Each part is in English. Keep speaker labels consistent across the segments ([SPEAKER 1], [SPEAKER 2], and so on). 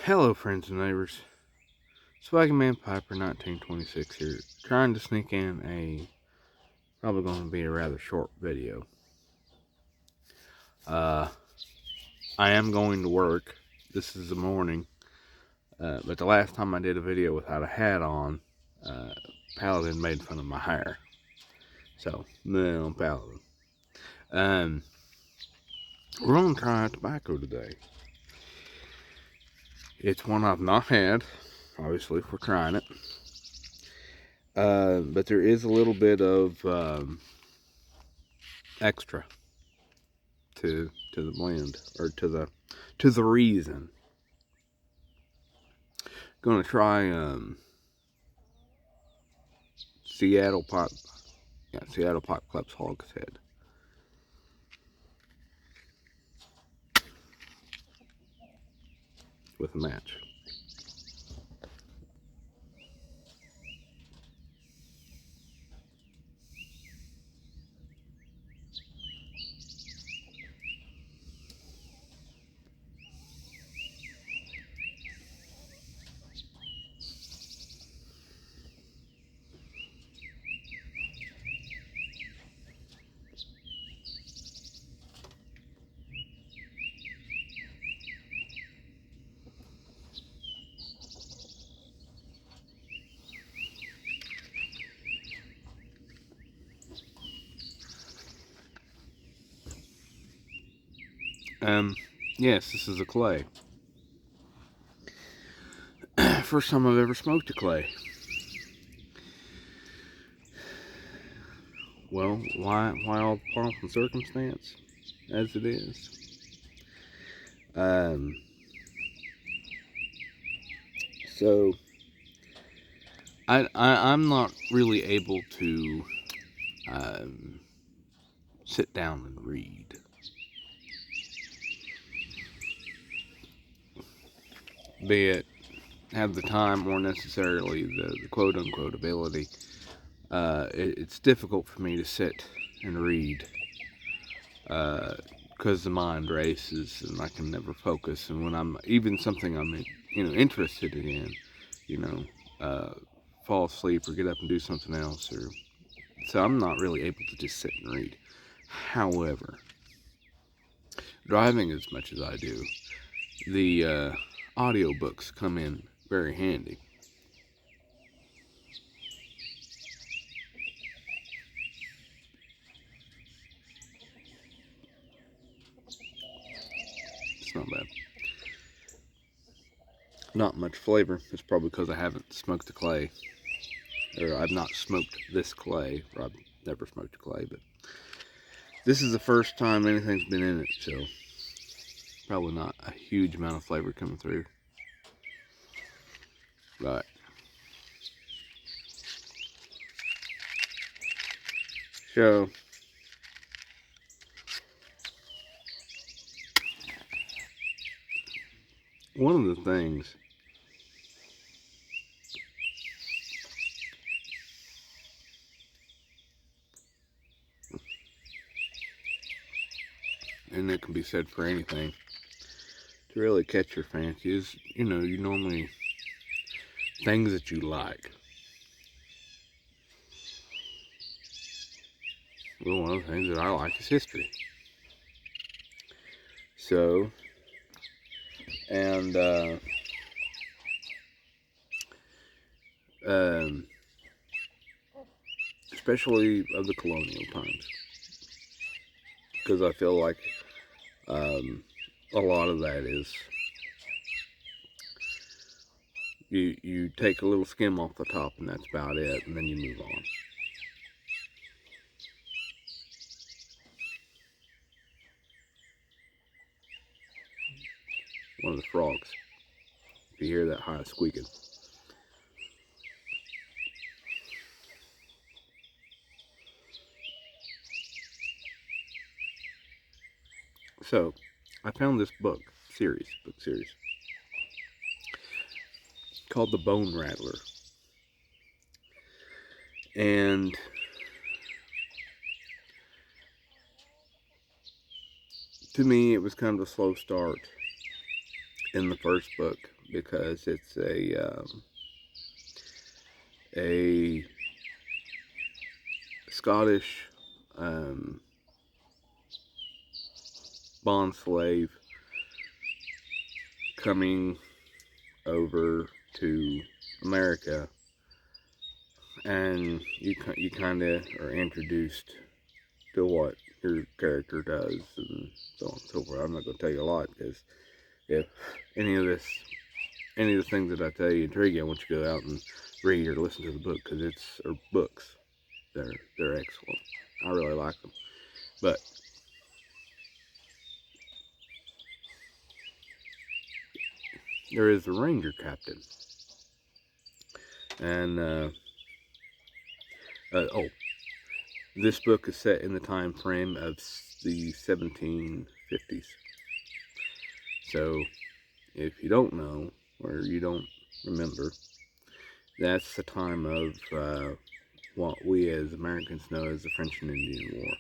[SPEAKER 1] Hello, friends and neighbors. Swaggin' Man Piper 1926 here, trying to sneak in probably going to be a rather short video. I am going to work. This is the morning, but the last time I did a video without a hat on, Paladin made fun of my hair. So, no, Paladin. We're going to try tobacco today. It's one I've not had, obviously, if we're trying it. But there is a little bit of extra to the blend, or to the reason. Gonna try Seattle Pipe Club's Hog's Head. With a match. Yes, this is a clay. First time I've ever smoked a clay. Well, why all the pomp and circumstance as it is? So I'm not really able to sit down and read. Be it have the time or necessarily the quote-unquote ability. It's difficult for me to sit and read because the mind races and I can never focus. And when I'm even something I'm interested in, fall asleep or get up and do something else, so I'm not really able to just sit and read. However, driving as much as I do, the audiobooks come in very handy. It's not bad. Not much flavor. It's probably because I haven't smoked the clay, or I've not smoked this clay, or I've never smoked a clay, but this is the first time anything's been in it, so probably not a huge amount of flavor coming through. But so one of the things and it can be said for anything, to really catch your fancy is, you normally things that you like. Well, one of the things that I like is history. So, and especially of the colonial times, because I feel like a lot of that is you take a little skim off the top and that's about it, and then you move on. One of the frogs, if you hear that high squeaking. So I found this book series called The Bone Rattler, and to me it was kind of a slow start in the first book, because it's a Scottish bond slave coming over to America, and you kind of are introduced to what your character does and so on and so forth. I'm not going to tell you a lot, because if any of the things that I tell you intrigue you, I want you to go out and read or listen to the book, because or books. They're excellent. I really like them. But there is the Ranger Captain, and this book is set in the time frame of the 1750s. So, if you don't know, or you don't remember, that's the time of what we as Americans know as the French and Indian War.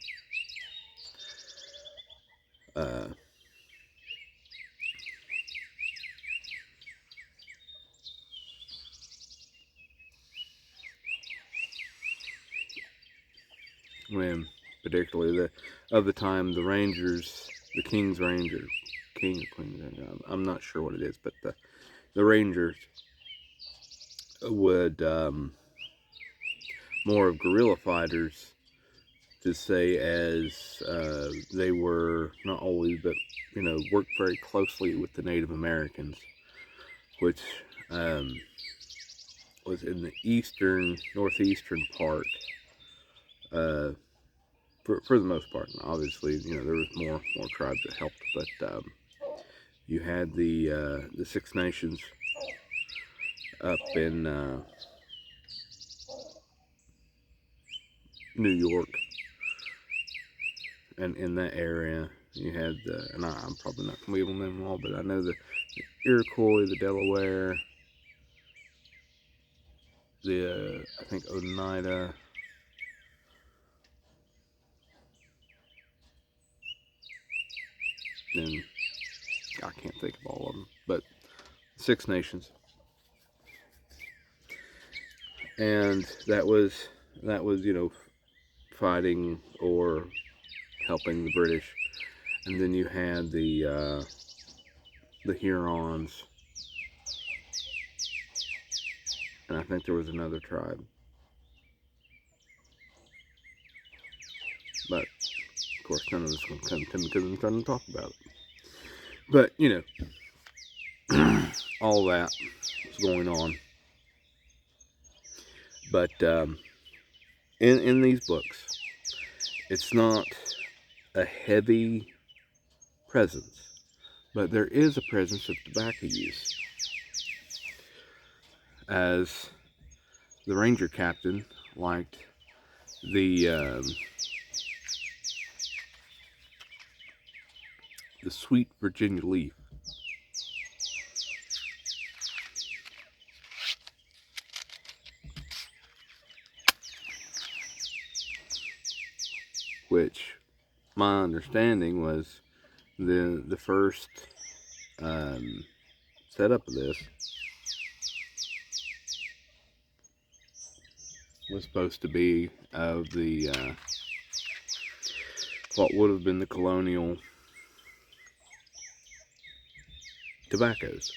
[SPEAKER 1] When, particularly of the time, the Rangers, the King's Ranger, King or Queen Ranger, I'm not sure what it is, but the Rangers would more of guerrilla fighters, to say, as they were not always, but worked very closely with the Native Americans, which was in the northeastern part. For the most part, and obviously, there was more tribes that helped, but you had the Six Nations up in New York, and in that area you had and I'm probably not going to be able to name them all, but I know the Iroquois, the Delaware, the I think Oneida, and I can't think of all of them, but Six Nations, and that was fighting or helping the British. And then you had the Hurons, and I think there was another tribe, but of course none of this is going to come to me because I'm trying to talk about it. But all that was going on. But in these books, it's not a heavy presence, but there is a presence of tobacco use, as the Ranger Captain liked the sweet Virginia leaf, which my understanding was the first setup of this was supposed to be of the what would have been the colonial tobaccos.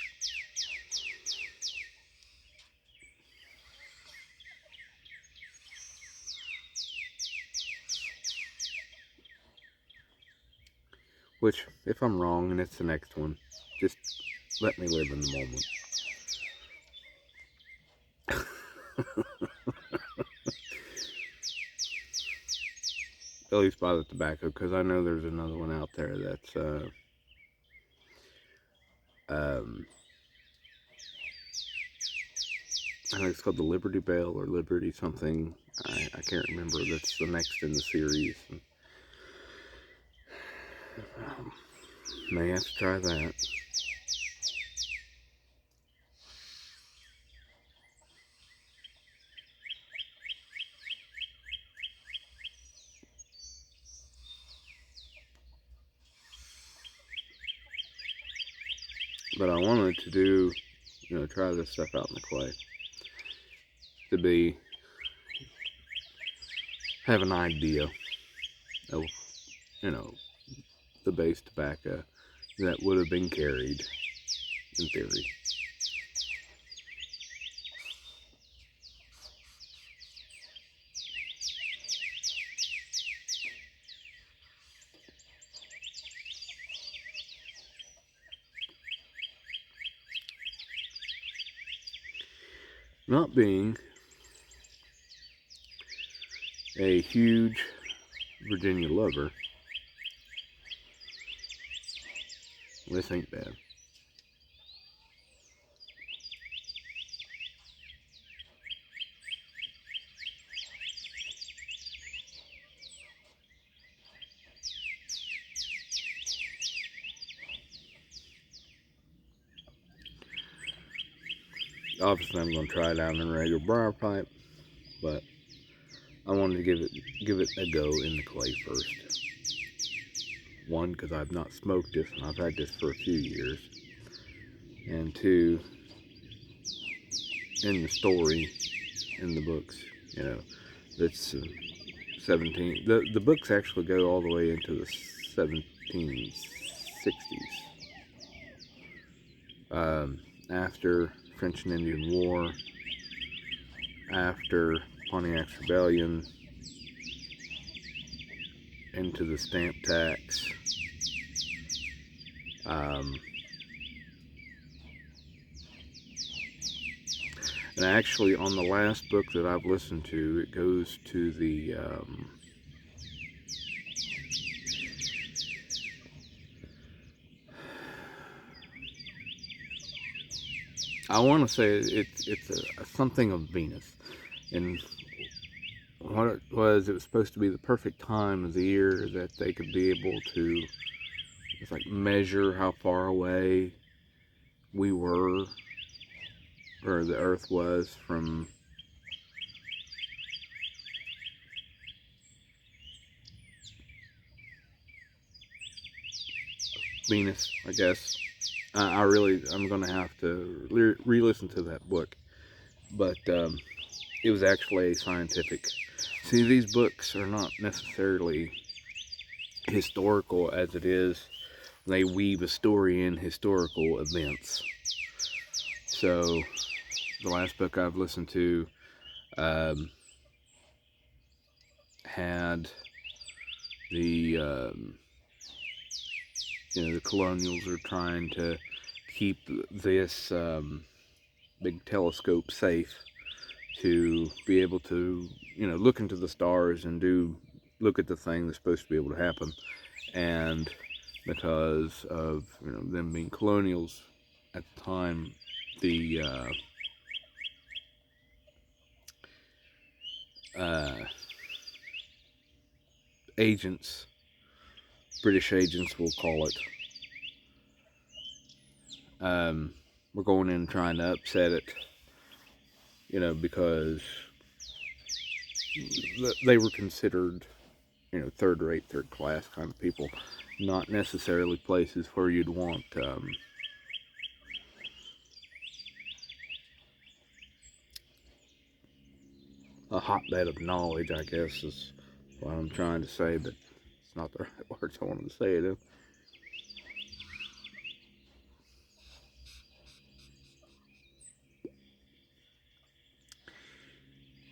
[SPEAKER 1] Which, if I'm wrong and it's the next one, just let me live in the moment. At least buy the tobacco, because I know there's another one out there that's I think it's called the Liberty Bell or Liberty something. I can't remember. That's the next in the series. May have to try that. But I wanted to do try this stuff out in the clay to have an idea of, the base tobacco that would have been carried in theory. Not being a huge Virginia lover, this ain't bad. Obviously, I'm going to try it out in a regular briar pipe, but I wanted to give it a go in the clay first. One, because I've not smoked this, and I've had this for a few years. And two, in the story, in the books, it's 17. The books actually go all the way into the 1760s. After French and Indian War, after Pontiac's Rebellion, into the stamp tax, and actually on the last book that I've listened to, it goes to the I want to say it's a something of Venus, and what it was supposed to be the perfect time of the year that they could be able to, it's like, measure how far away we were, or the Earth was, from Venus, I guess. I'm gonna have to re-listen to that book, but it was actually a scientific. See, these books are not necessarily historical as it is. They weave a story in historical events. So, the last book I've listened to had the the colonials are trying to keep this big telescope safe to be able to look into the stars and look at the thing that's supposed to be able to happen. And because of them being colonials at the time, the agents, British agents we'll call it, were going in and trying to upset it, because they were considered third rate, third class kind of people, not necessarily places where you'd want a hotbed of knowledge, I guess is what I'm trying to say, but it's not the right words I wanted to say it in.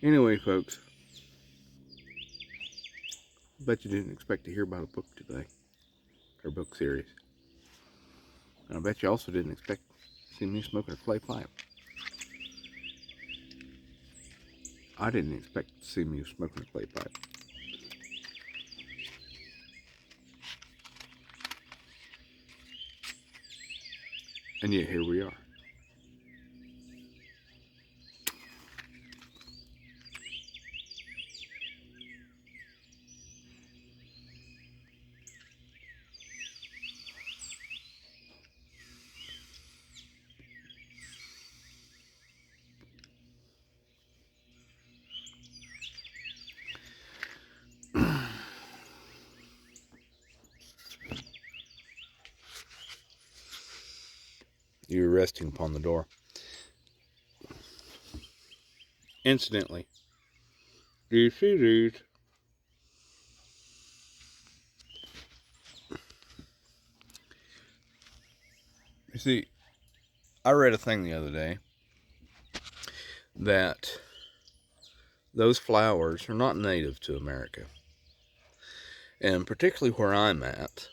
[SPEAKER 1] Anyway, folks, I bet you didn't expect to hear about a book today, or book series. And I bet you also didn't expect to see me smoking a clay pipe. I didn't expect to see me smoking a clay pipe. And yet here we are. You were resting upon the door. Incidentally, do you see these? You see, I read a thing the other day that those flowers are not native to America. And particularly where I'm at,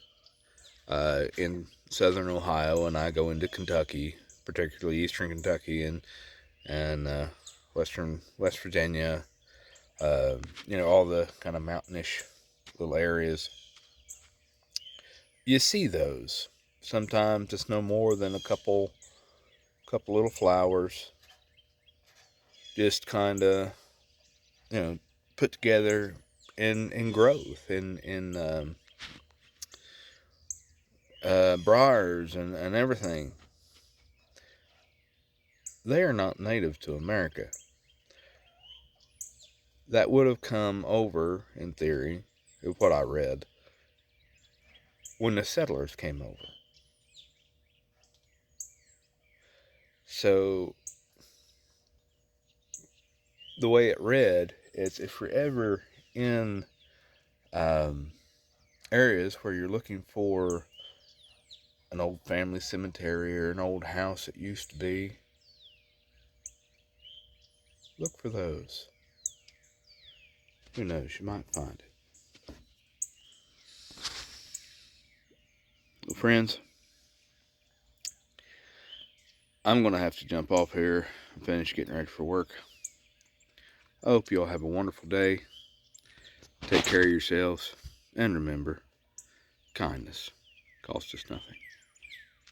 [SPEAKER 1] in southern Ohio, and I go into Kentucky, particularly eastern Kentucky and western West Virginia, all the kind of mountainish little areas. You see those. Sometimes it's no more than a couple little flowers, just kind of, put together in growth, in briars and everything. They are not native to America. That would have come over, in theory, of what I read, when the settlers came over. So, the way it read is, if you're ever in areas where you're looking for an old family cemetery or an old house that used to be, look for those. Who knows, you might find it. Well, friends, I'm going to have to jump off here and finish getting ready for work. I hope you all have a wonderful day. Take care of yourselves. And remember, kindness costs us nothing.